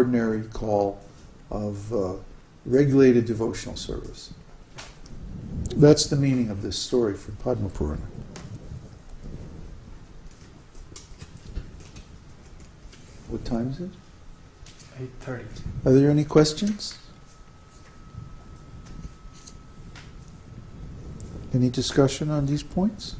ordinary call of regulated devotional service. That's the meaning of this story from Padma Purana. What time is it? 8:30. Are there any questions? Any discussion on these points?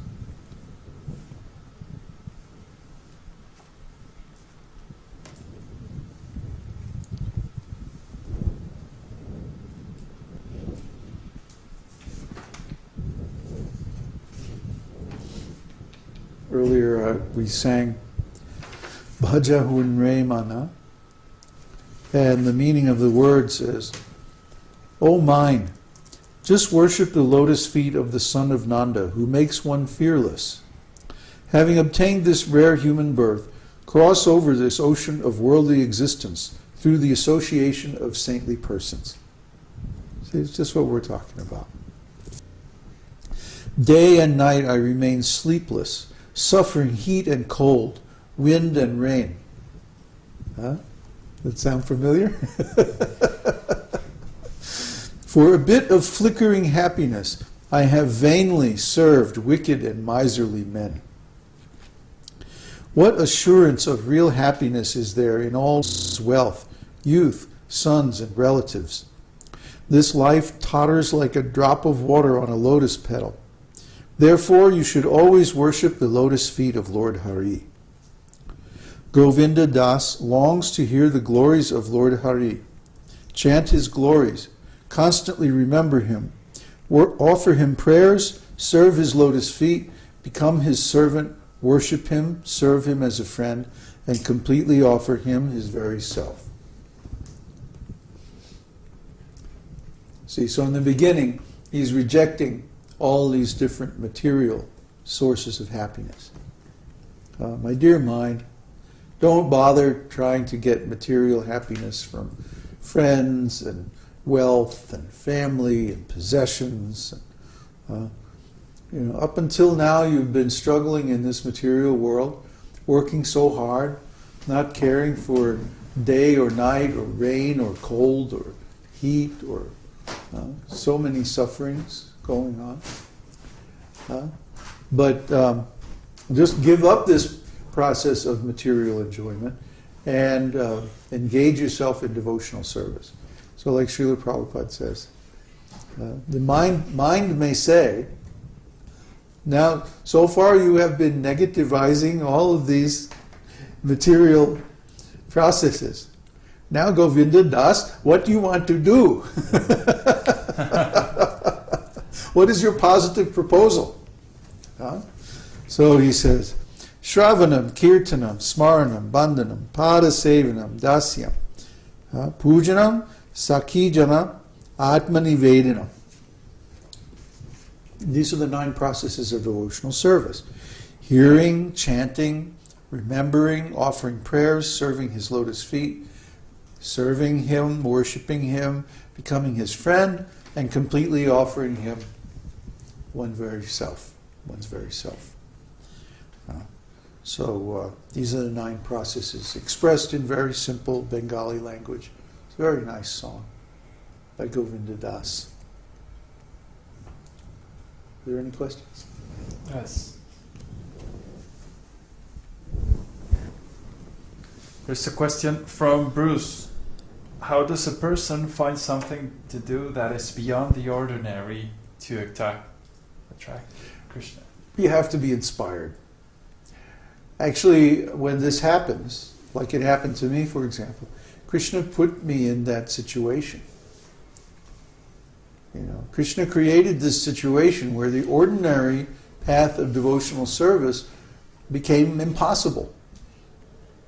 Earlier we sang Bhaja Hunre Mana, and the meaning of the words is, O mind, just worship the lotus feet of the son of Nanda, who makes one fearless. Having obtained this rare human birth, cross over this ocean of worldly existence through the association of saintly persons. See, it's just what we're talking about. Day and night I remain sleepless, suffering heat and cold, wind and rain. Huh? That sound familiar? For a bit of flickering happiness, I have vainly served wicked and miserly men. What assurance of real happiness is there in all wealth, youth, sons, and relatives? This life totters like a drop of water on a lotus petal. Therefore, you should always worship the lotus feet of Lord Hari. Govinda Das longs to hear the glories of Lord Hari. Chant his glories. Constantly remember him. Offer him prayers. Serve his lotus feet. Become his servant. Worship him. Serve him as a friend. And completely offer him his very self. See, so in the beginning, he's rejecting all these different material sources of happiness. My dear mind, don't bother trying to get material happiness from friends and wealth and family and possessions. Up until now you've been struggling in this material world, working so hard, not caring for day or night or rain or cold or heat or so many sufferings going on. But just give up this process of material enjoyment and engage yourself in devotional service. So like Śrīla Prabhupāda says, the mind may say, now so far you have been negativizing all of these material processes. Now Govinda Das, what do you want to do? What is your positive proposal? So he says, Shravanam, Kirtanam, Smaranam, Bandhanam, Padasevanam, Dasyam, Pujanam, Sakijana, Atmanivedanam. These are the 9 processes of devotional service. Hearing, chanting, remembering, offering prayers, serving his lotus feet, serving him, worshiping him, becoming his friend, and completely offering him one's very self. So these are the 9 processes expressed in very simple Bengali language. It's a very nice song by Govinda Das. Are there any questions? Yes. There's a question from Bruce. How does a person find something to do that is beyond the ordinary to attract Krishna? You have to be inspired. Actually, when this happens, like it happened to me, for example, Krishna put me in that situation. Krishna created this situation where the ordinary path of devotional service became impossible.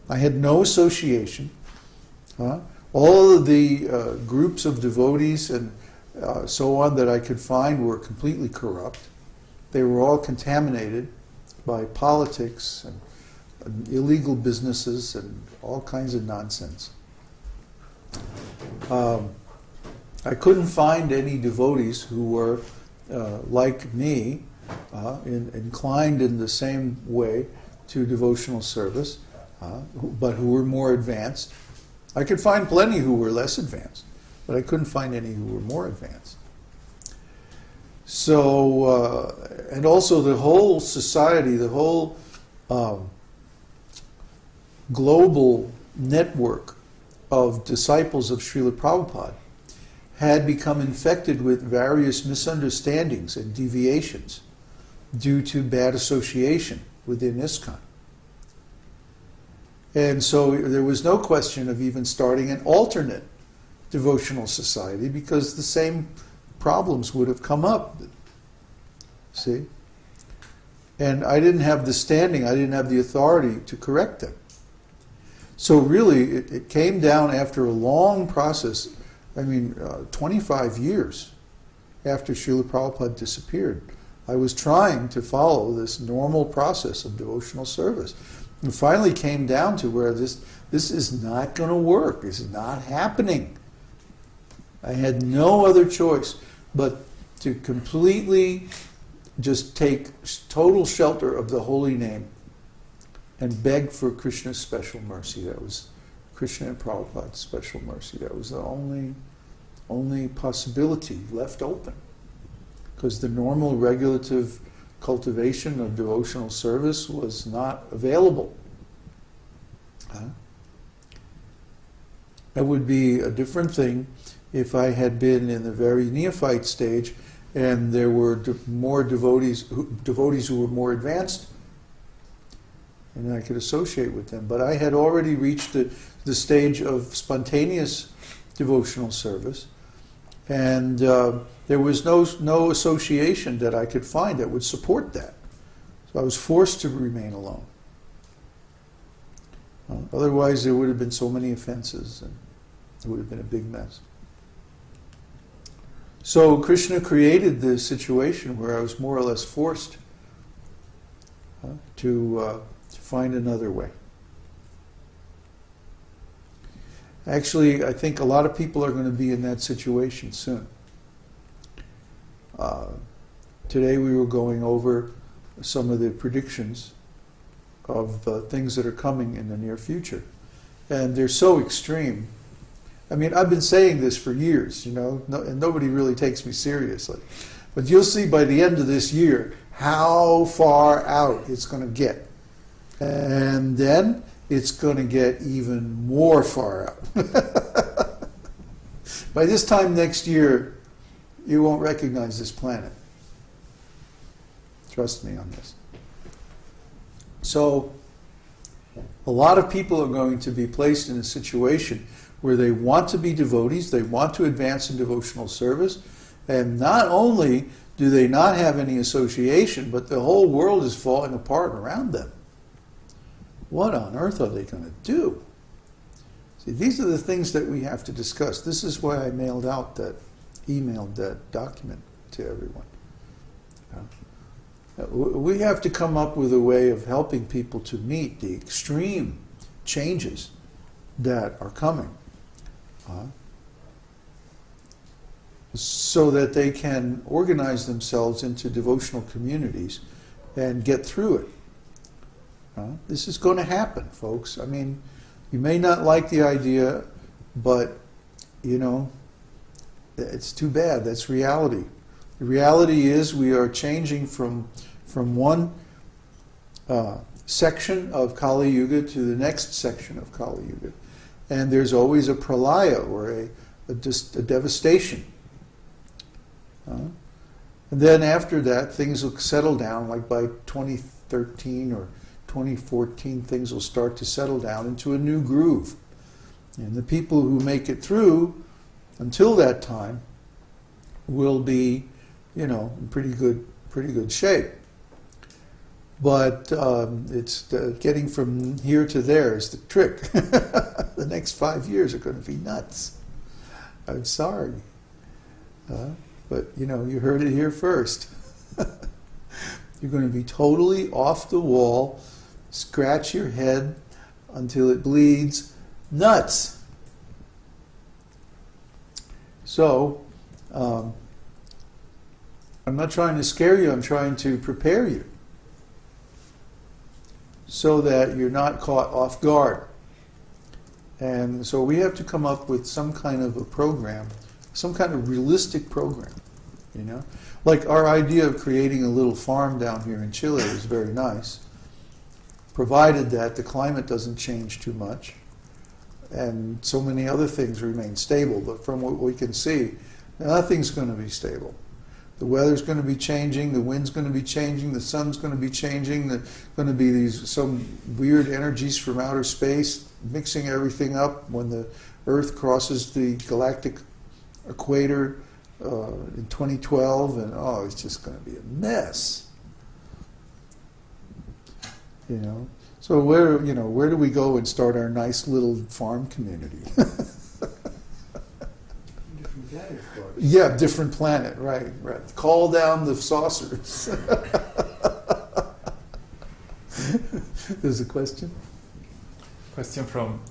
I had no association. All of the groups of devotees and so on that I could find were completely corrupt. They were all contaminated by politics and illegal businesses and all kinds of nonsense. I couldn't find any devotees who were like me, inclined in the same way to devotional service, but who were more advanced. I could find plenty who were less advanced, but I couldn't find any who were more advanced. So, and also the whole society, the whole global network of disciples of Śrīla Prabhupāda had become infected with various misunderstandings and deviations due to bad association within ISKCON. And so there was no question of even starting an alternate devotional society because the same problems would have come up. See? And I didn't have the standing, I didn't have the authority to correct them. So really, it came down after a long process, 25 years after Śrīla Prabhupada disappeared. I was trying to follow this normal process of devotional service. And finally came down to where this is not going to work. This is not happening. I had no other choice but to completely just take total shelter of the holy name and beg for Krishna's special mercy. That was Krishna and Prabhupada's special mercy. That was the only possibility left open. Because the normal regulative cultivation of devotional service was not available. It would be a different thing if I had been in the very neophyte stage and there were more devotees who were more advanced, and I could associate with them. But I had already reached the stage of spontaneous devotional service, and there was no association that I could find that would support that. So I was forced to remain alone. Otherwise, there would have been so many offenses, and it would have been a big mess. So Krishna created this situation where I was more or less forced to find another way. Actually, I think a lot of people are going to be in that situation soon. Today we were going over some of the predictions of things that are coming in the near future. And they're so extreme. I've been saying this for years, and nobody really takes me seriously. But you'll see by the end of this year how far out it's going to get. And then it's going to get even more far out. By this time next year, you won't recognize this planet. Trust me on this. So, a lot of people are going to be placed in a situation where they want to be devotees, they want to advance in devotional service, and not only do they not have any association, but the whole world is falling apart around them. What on earth are they going to do? See, these are the things that we have to discuss. This is why I emailed that document to everyone. We have to come up with a way of helping people to meet the extreme changes that are coming, so that they can organize themselves into devotional communities and get through it. This is going to happen, folks. You may not like the idea, but, it's too bad. That's reality. The reality is we are changing from one section of Kali Yuga to the next section of Kali Yuga. And there's always a pralaya, or a devastation. And then after that, things will settle down, like by 2013 or 2014, things will start to settle down into a new groove. And the people who make it through until that time will be, in pretty good shape. But it's getting from here to there is the trick. The next 5 years are going to be nuts. I'm sorry. But, you heard it here first. You're going to be totally off the wall, scratch your head until it bleeds, nuts. So, I'm not trying to scare you, I'm trying to prepare you, so that you're not caught off guard. And so we have to come up with some kind of a program, some kind of realistic program, you know? Like our idea of creating a little farm down here in Chile is very nice, provided that the climate doesn't change too much and so many other things remain stable. But from what we can see, nothing's going to be stable. The weather's going to be changing, the wind's going to be changing, the sun's going to be changing, there's going to be some weird energies from outer space mixing everything up when the Earth crosses the galactic equator in 2012, and it's just going to be a mess. You know, so where do we go and start our nice little farm community? Different planet, of course. Yeah, different planet, right. Call down the saucers. There's a question? Question from